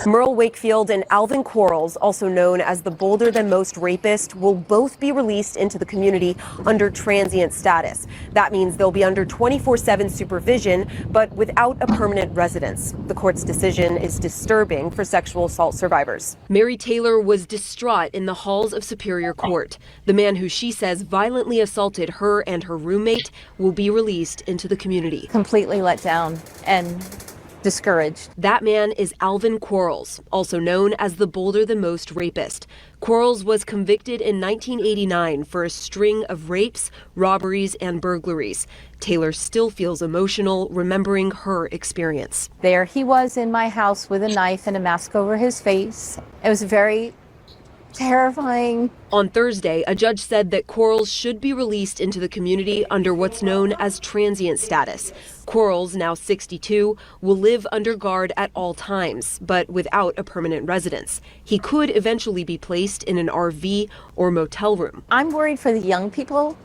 Merle Wakefield and Alvin Quarles, also known as the bolder than most rapist, will both be released into the community under transient status. That means they'll be under 24/7 supervision, but without a permanent residence. The court's decision is disturbing for sexual assault survivors. Mary Taylor was distraught in the halls of Superior Court. The man who she says violently assaulted her and her roommate will be released into the community. Completely let down and discouraged. That man is Alvin Quarles, also known as the bolder than most rapist. Quarles was convicted in 1989 for a string of rapes, robberies, and burglaries. Taylor still feels emotional remembering her experience. There he was in my house with a knife and a mask over his face. It was very terrifying. On Thursday, a judge said that Quarles should be released into the community under what's known as transient status. Quarles, now 62, will live under guard at all times, but without a permanent residence. He could eventually be placed in an RV or motel room. I'm worried for the young people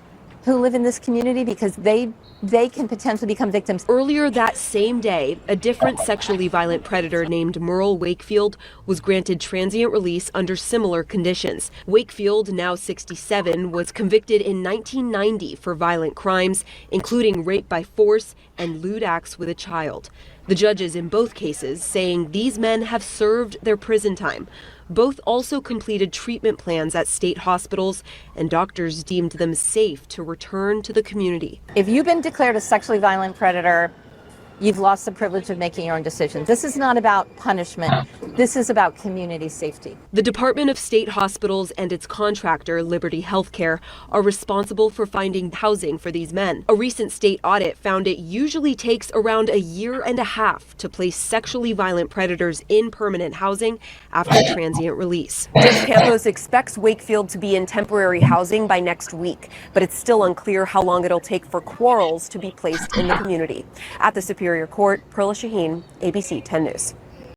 who live in this community because they can potentially become victims. Earlier that same day, a different sexually violent predator named Merle Wakefield was granted transient release under similar conditions. Wakefield, now 67, was convicted in 1990 for violent crimes, including rape by force and lewd acts with a child. The judges in both cases saying these men have served their prison time. Both also completed treatment plans at state hospitals, and doctors deemed them safe to return to the community. If you've been declared a sexually violent predator, you've lost the privilege of making your own decisions. This is not about punishment. This is about community safety. The Department of State Hospitals and its contractor, Liberty Healthcare, are responsible for finding housing for these men. A recent state audit found it usually takes around a year and a half to place sexually violent predators in permanent housing after transient release. Judge Campos expects Wakefield to be in temporary housing by next week, but it's still unclear how long it'll take for Quarles to be placed in the community. At the Superior Court, Perla Shaheen, ABC 10 News.